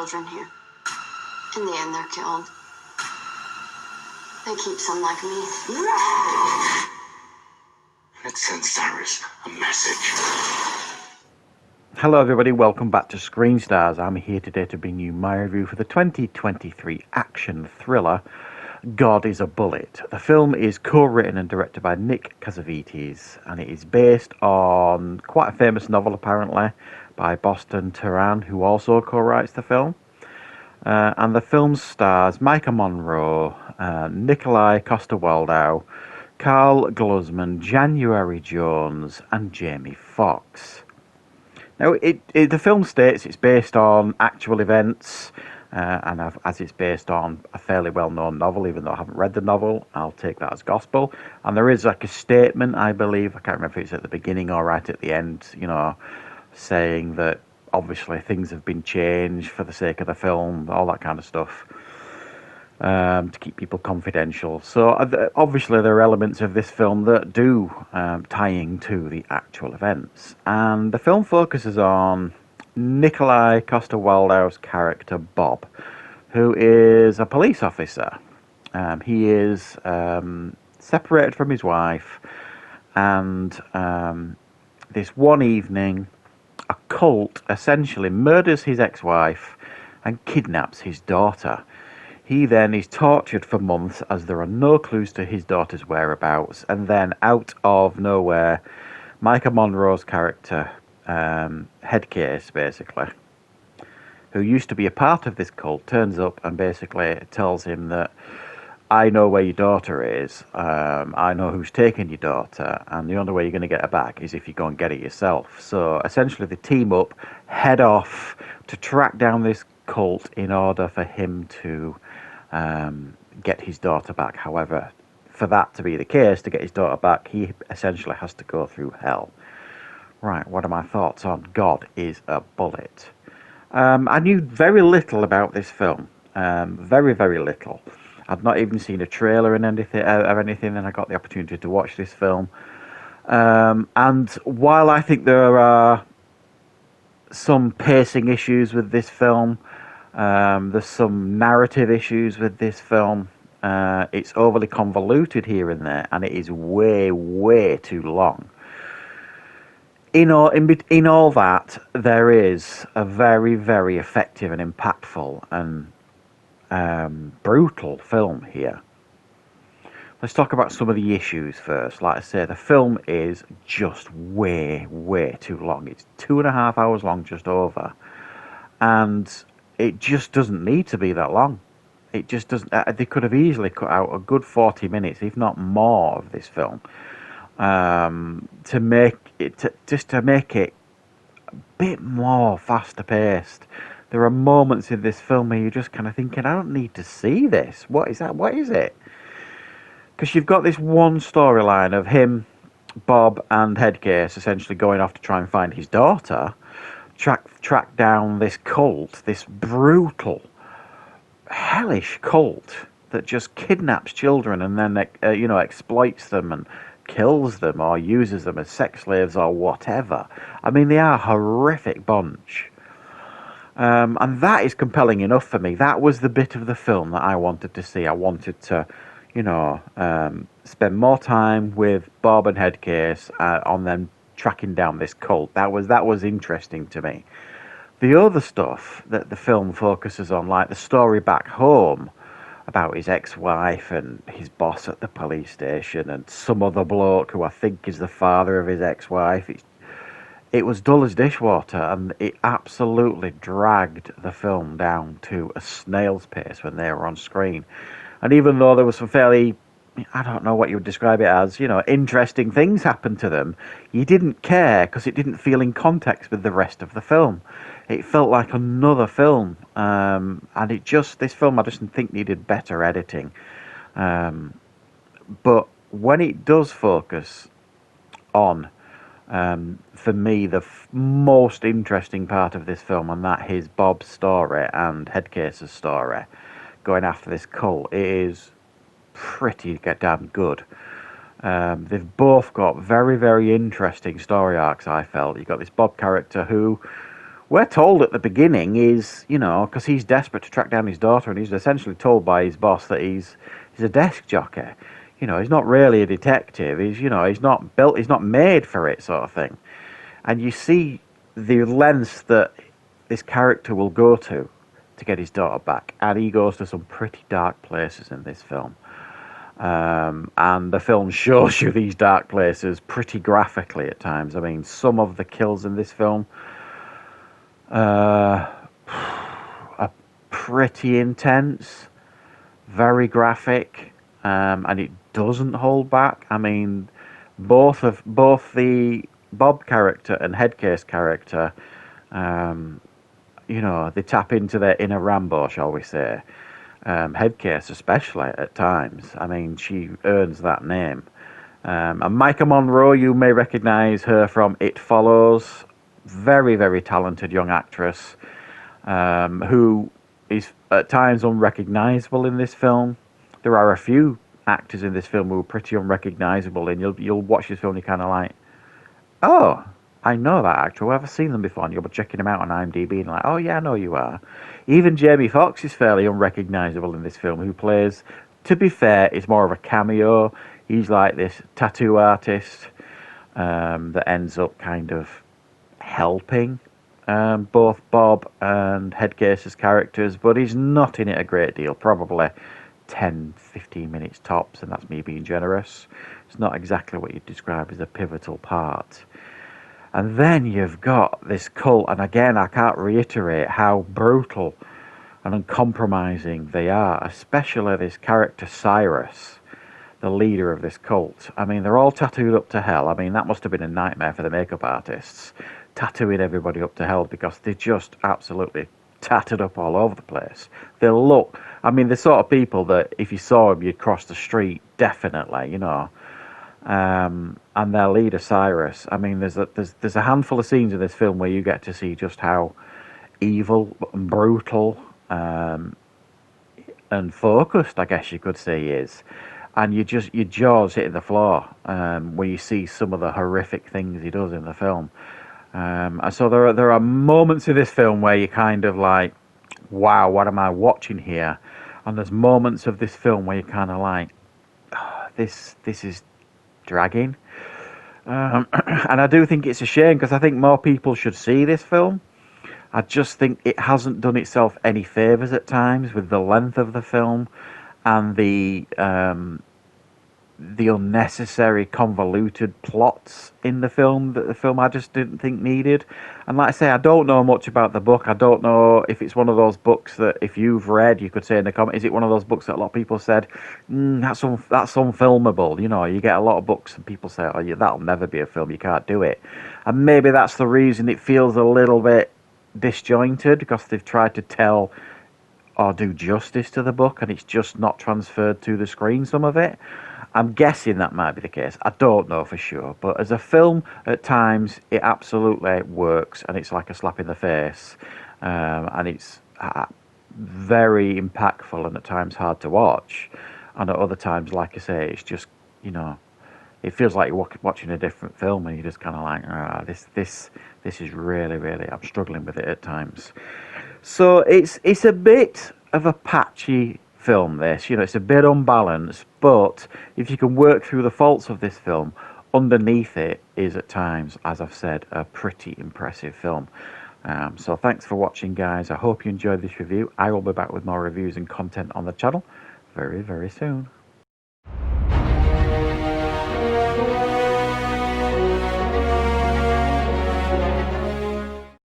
children here. In the end, they're killed. They keep some like me. It sends Cyrus a message. Hello everybody, welcome back to Screenstars. I'm here today to bring you my review for the 2023 action thriller God is a Bullet. The film is co-written and directed by Nick Cassavetes, and it is based on quite a famous novel apparently by Boston Turan, who also co-writes the film. And the film stars Micah Monroe, Nikolai Coster-Waldau, Carl Glusman, January Jones, and Jamie Foxx. Now, the film states it's based on actual events, and as it's based on a fairly well-known novel, even though I haven't read the novel, I'll take that as gospel. And there is like a statement, I believe, I can't remember if it's at the beginning or right at the end, saying that obviously things have been changed for the sake of the film, all that kind of stuff, to keep people confidential. So obviously there are elements of this film that do tie into the actual events. And the film focuses on Nikolai Coster-Waldau's character Bob, who is a police officer. He is separated from his wife, and this one evening a cult essentially murders his ex-wife and kidnaps his daughter. He then is tortured for months as there are no clues to his daughter's whereabouts, and then out of nowhere, Micah Monroe's character, Headcase basically, who used to be a part of this cult, turns up and basically tells him that I know where your daughter is, I know who's taken your daughter, and the only way you're going to get her back is if you go and get it yourself. So essentially they team up, head off to track down this cult in order for him to get his daughter back. However, for that to be the case, to get his daughter back, he essentially has to go through hell. Right, what are my thoughts on God is a Bullet? I knew very little about this film, very, very little. I'd not even seen a trailer and anything, and I got the opportunity to watch this film. And while I think there are some pacing issues with this film, there's some narrative issues with this film, it's overly convoluted here and there, and it is way, way too long. In all that, there is a very, very effective and impactful and brutal film here. Let's talk about some of the issues first. Like I say, the film is just way, way too long. It's 2.5 hours long, just over, and it just doesn't need to be that long. It just doesn't. They could have easily cut out a good 40 minutes, if not more, of this film, to make it a bit more faster paced. There are moments in this film where you're just kind of thinking, I don't need to see this. What is that? What is it? Because you've got this one storyline of him, Bob, and Headcase essentially going off to try and find his daughter, track down this cult, this brutal, hellish cult that just kidnaps children and then exploits them and kills them or uses them as sex slaves or whatever. I mean, they are a horrific bunch. And that is compelling enough for me. That was the bit of the film that I wanted to see. I wanted to, spend more time with Bob and Headcase on them tracking down this cult. That was interesting to me. The other stuff that the film focuses on, like the story back home about his ex-wife and his boss at the police station and some other bloke who I think is the father of his ex-wife, it was dull as dishwater, and it absolutely dragged the film down to a snail's pace when they were on screen. And even though there was some fairly, I don't know what you would describe it as, interesting things happened to them, you didn't care because it didn't feel in context with the rest of the film. It felt like another film, and this film I just think needed better editing. But when it does focus on, for me, the most interesting part of this film, and that is Bob's story and Headcase's story, going after this cult, it is pretty damn good. They've both got very, very interesting story arcs, I felt. You've got this Bob character who we're told at the beginning is, because he's desperate to track down his daughter, and he's essentially told by his boss that he's a desk jockey. He's not really a detective. He's not built, he's not made for it, sort of thing. And you see the lengths that this character will go to get his daughter back, and he goes to some pretty dark places in this film. And the film shows you these dark places pretty graphically at times. I mean, some of the kills in this film are pretty intense, very graphic, and it doesn't hold back. I mean, both the Bob character and Headcase character, they tap into their inner Rambo, shall we say. Headcase especially at times. I mean, she earns that name. And Micah Monroe, you may recognise her from It Follows. Very, very talented young actress who is at times unrecognisable in this film. There are a few actors in this film who are pretty unrecognisable, and you'll watch this film and you're kind of like, oh, I know that actor. Where have I seen them before? And you'll be checking them out on IMDb and like, oh yeah, I know you are. Even Jamie Foxx is fairly unrecognisable in this film, who plays, to be fair, is more of a cameo. He's like this tattoo artist that ends up kind of helping both Bob and Headcase's characters, but he's not in it a great deal, probably 10, 15 minutes tops, and that's me being generous. It's not exactly what you'd describe as a pivotal part. And then you've got this cult, and again, I can't reiterate how brutal and uncompromising they are, especially this character Cyrus, the leader of this cult. I mean, they're all tattooed up to hell. I mean, that must have been a nightmare for the makeup artists, tattooing everybody up to hell, because they're just absolutely tattered up all over the place. They look, I mean, the sort of people that if you saw them, you'd cross the street, definitely, and their leader Cyrus. I mean, there's a handful of scenes in this film where you get to see just how evil and brutal and focused, I guess you could say, he is. And your jaws hitting the floor when you see some of the horrific things he does in the film. And so there are moments in this film where you're kind of like, wow, what am I watching here? And there's moments of this film where you're kind of like, oh, this is dragging. And I do think it's a shame, because I think more people should see this film. I just think it hasn't done itself any favours at times with the length of the film and the unnecessary convoluted plots in the film that the film I just didn't think needed. And like I say, I don't know much about the book. I don't know if it's one of those books that if you've read, you could say in the comment, is it one of those books that a lot of people said, that's unfilmable? You get a lot of books and people say, oh yeah, that'll never be a film, you can't do it. And maybe that's the reason it feels a little bit disjointed, because they've tried to tell or do justice to the book and it's just not transferred to the screen, some of it. I'm guessing that might be the case. I don't know for sure. But as a film, at times, it absolutely works. And it's like a slap in the face. And it's very impactful and at times hard to watch. And at other times, like I say, it's just, it feels like you're watching a different film. And you're just kind of like, this is really, really, I'm struggling with it at times. So it's a bit of a patchy film, this. It's a bit unbalanced, but if you can work through the faults of this film, underneath it is at times, as I've said, a pretty impressive film. So thanks for watching, guys. I hope you enjoyed this review. I will be back with more reviews and content on the channel very, very soon.